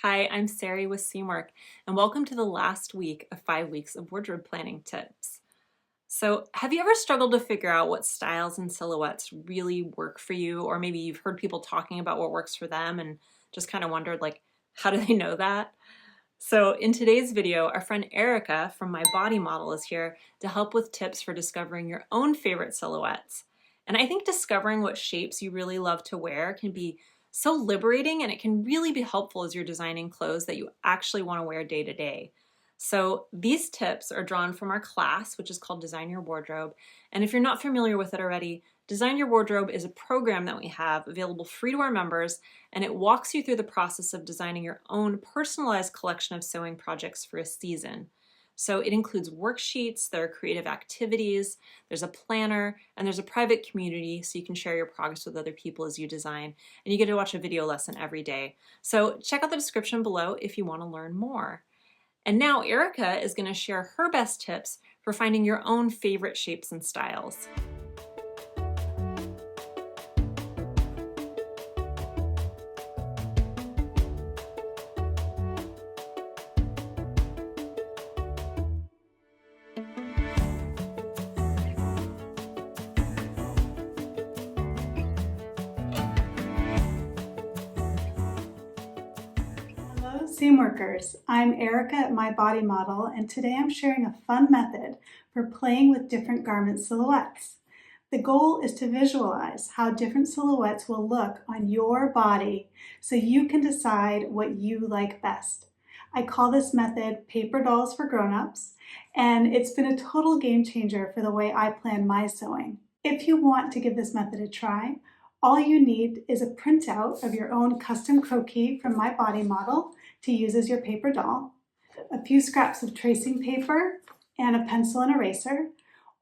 Hi, I'm Sari with Seamwork, and welcome to the last week of 5 weeks of wardrobe planning tips. So, have you ever struggled to figure out what styles and silhouettes really work for you, or maybe you've heard people talking about what works for them and just kind of wondered, how do they know that? So, in today's video, our friend Erica from My Body Model is here to help with tips for discovering your own favorite silhouettes. And I think discovering what shapes you really love to wear can be so liberating, and it can really be helpful as you're designing clothes that you actually want to wear day to day. So these tips are drawn from our class, which is called Design Your Wardrobe. And if you're not familiar with it already, Design Your Wardrobe is a program that we have available free to our members, and it walks you through the process of designing your own personalized collection of sewing projects for a season. So it includes worksheets, there are creative activities, there's a planner, and there's a private community so you can share your progress with other people as you design, and you get to watch a video lesson every day. So check out the description below if you want to learn more. And now Erica is going to share her best tips for finding your own favorite shapes and styles. Hello, Seamworkers. I'm Erica at My Body Model, and today I'm sharing a fun method for playing with different garment silhouettes. The goal is to visualize how different silhouettes will look on your body so you can decide what you like best. I call this method Paper Dolls for Grown-ups, and it's been a total game changer for the way I plan my sewing. If you want to give this method a try, all you need is a printout of your own custom croquis from My Body Model to use as your paper doll, a few scraps of tracing paper, and a pencil and eraser.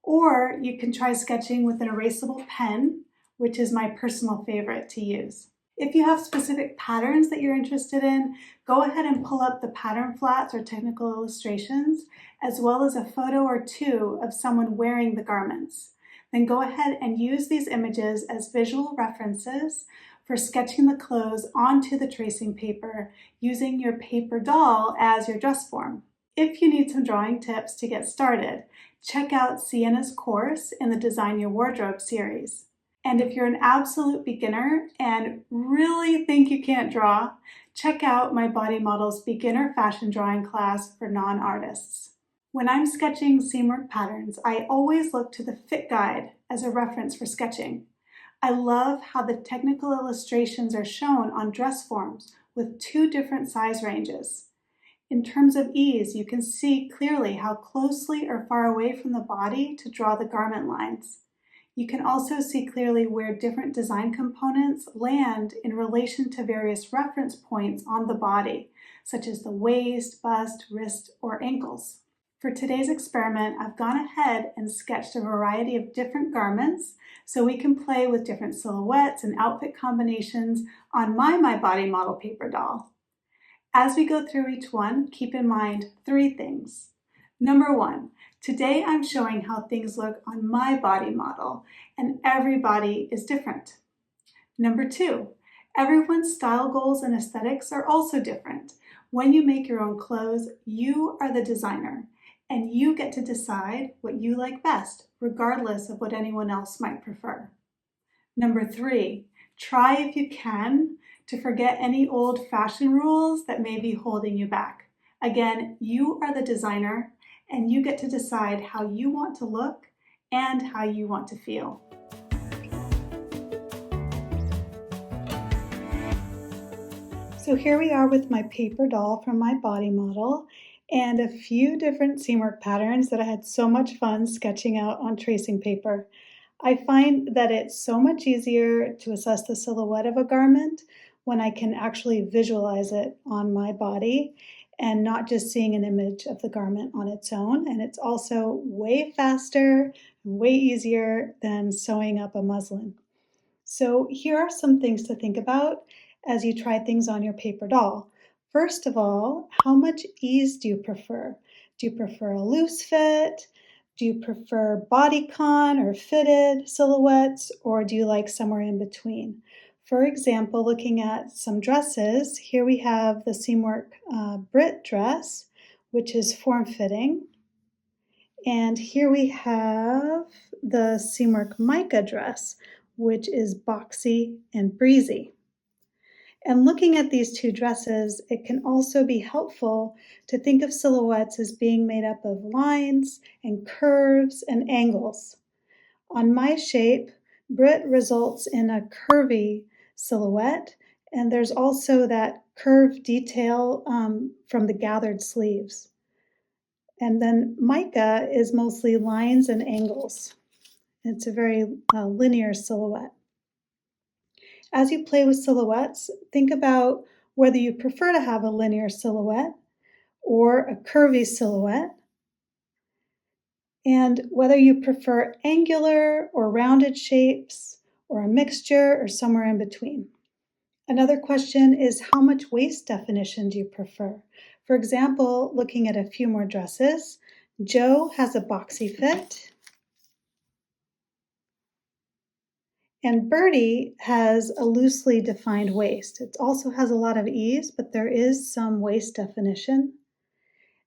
Or you can try sketching with an erasable pen, which is my personal favorite to use. If you have specific patterns that you're interested in, go ahead and pull up the pattern flats or technical illustrations, as well as a photo or two of someone wearing the garments. Then go ahead and use these images as visual references for sketching the clothes onto the tracing paper using your paper doll as your dress form. If you need some drawing tips to get started, check out Sienna's course in the Design Your Wardrobe series. And if you're an absolute beginner and really think you can't draw, check out My Body Model's beginner fashion drawing class for non-artists. When I'm sketching seamwork patterns, I always look to the fit guide as a reference for sketching. I love how the technical illustrations are shown on dress forms with two different size ranges. In terms of ease, you can see clearly how closely or far away from the body to draw the garment lines. You can also see clearly where different design components land in relation to various reference points on the body, such as the waist, bust, wrist, or ankles. For today's experiment, I've gone ahead and sketched a variety of different garments so we can play with different silhouettes and outfit combinations on My Body Model paper doll. As we go through each one, keep in mind 3 things. Number 1, today I'm showing how things look on My Body Model, and every body is different. Number 2, everyone's style goals and aesthetics are also different. When you make your own clothes, you are the designer, and you get to decide what you like best, regardless of what anyone else might prefer. Number 3, try if you can to forget any old fashion rules that may be holding you back. Again, you are the designer, and you get to decide how you want to look and how you want to feel. So here we are with my paper doll from My Body Model and a few different seamwork patterns that I had so much fun sketching out on tracing paper. I find that it's so much easier to assess the silhouette of a garment when I can actually visualize it on my body and not just seeing an image of the garment on its own. And it's also way faster and way easier than sewing up a muslin. So here are some things to think about as you try things on your paper doll. First of all, how much ease do you prefer? Do you prefer a loose fit? Do you prefer bodycon or fitted silhouettes, or do you like somewhere in between? For example, looking at some dresses, here we have the Seamwork Brit dress, which is form-fitting. And here we have the Seamwork Mica dress, which is boxy and breezy. And looking at these two dresses, it can also be helpful to think of silhouettes as being made up of lines and curves and angles. On my shape, Brit results in a curvy silhouette, and there's also that curved detail from the gathered sleeves. And then Mica is mostly lines and angles. It's a very linear silhouette. As you play with silhouettes, think about whether you prefer to have a linear silhouette or a curvy silhouette, and whether you prefer angular or rounded shapes, or a mixture, or somewhere in between. Another question is, how much waist definition do you prefer? For example, looking at a few more dresses, Jo has a boxy fit, and Birdie has a loosely defined waist. It also has a lot of ease, but there is some waist definition.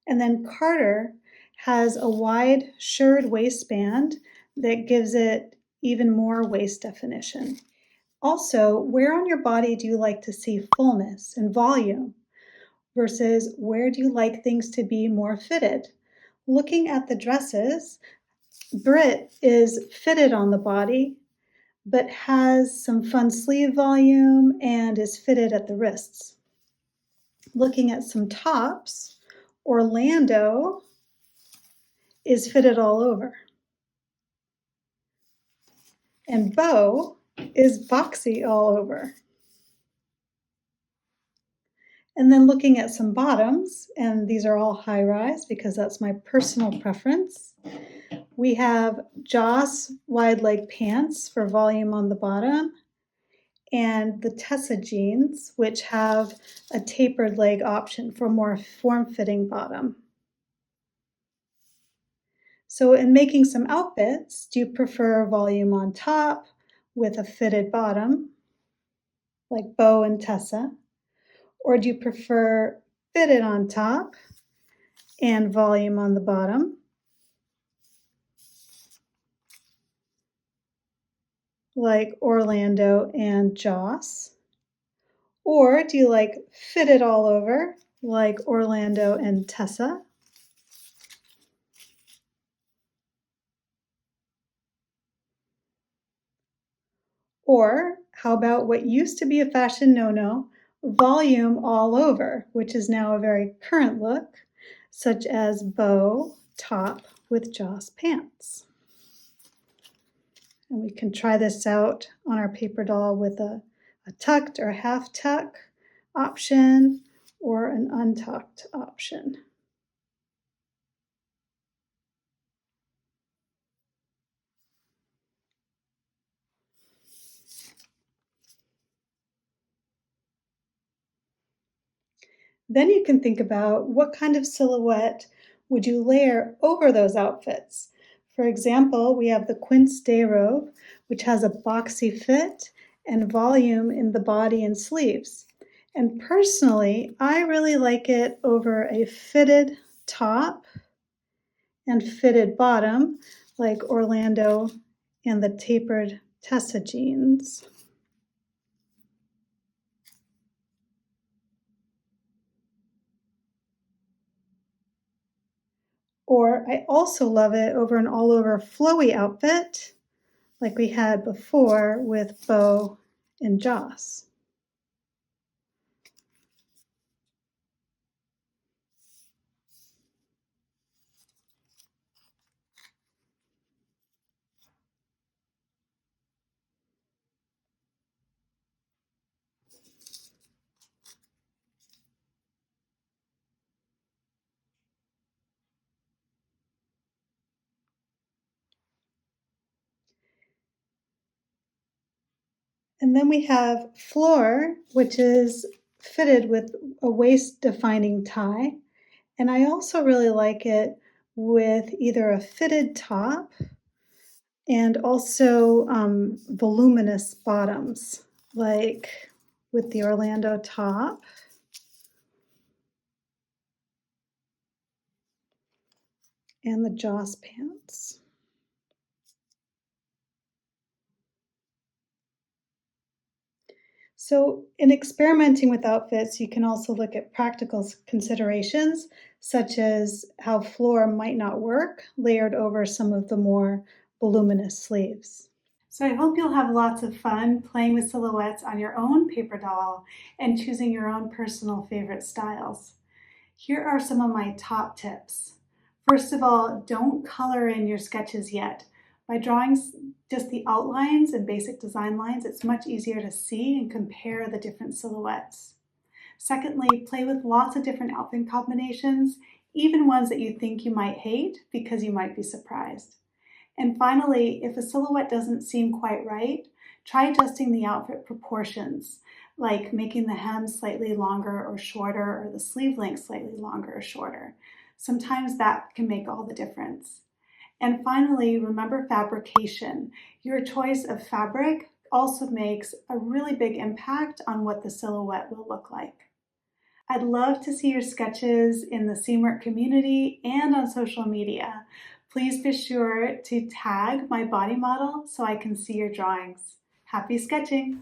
And then Carter has a wide shirred waistband that gives it even more waist definition. Also, where on your body do you like to see fullness and volume versus where do you like things to be more fitted? Looking at the dresses, Brit is fitted on the body, but has some fun sleeve volume and is fitted at the wrists. Looking at some tops, Orlando is fitted all over. And Bo is boxy all over. And then looking at some bottoms, and these are all high rise because that's my personal preference. We have Joss wide leg pants for volume on the bottom, and the Tessa jeans, which have a tapered leg option for more form-fitting bottom. So in making some outfits, do you prefer volume on top with a fitted bottom, like Bo and Tessa? Or do you prefer fitted on top and volume on the bottom, like Orlando and Joss? Or do you like fitted all over, like Orlando and Tessa? Or how about what used to be a fashion no-no, volume all over, which is now a very current look, such as Bo top with Joss pants. And we can try this out on our paper doll with a tucked or half tuck option or an untucked option. Then you can think about what kind of silhouette would you layer over those outfits. For example, we have the Quince day robe, which has a boxy fit and volume in the body and sleeves. And personally, I really like it over a fitted top and fitted bottom, like Orlando and the tapered Tessa jeans. Or I also love it over an all-over flowy outfit, like we had before with Bo and Joss. And then we have Floor, which is fitted with a waist-defining tie. And I also really like it with either a fitted top and also voluminous bottoms, like with the Orlando top. And the Joss pants. So in experimenting with outfits, you can also look at practical considerations, such as how floor might not work layered over some of the more voluminous sleeves. So I hope you'll have lots of fun playing with silhouettes on your own paper doll and choosing your own personal favorite styles. Here are some of my top tips. First of all, don't color in your sketches yet. By drawing just the outlines and basic design lines, it's much easier to see and compare the different silhouettes. Secondly, play with lots of different outfit combinations, even ones that you think you might hate, because you might be surprised. And finally, if a silhouette doesn't seem quite right, try adjusting the outfit proportions, like making the hem slightly longer or shorter, or the sleeve length slightly longer or shorter. Sometimes that can make all the difference. And finally, remember fabrication. Your choice of fabric also makes a really big impact on what the silhouette will look like. I'd love to see your sketches in the Seamwork community and on social media. Please be sure to tag my body model so I can see your drawings. Happy sketching!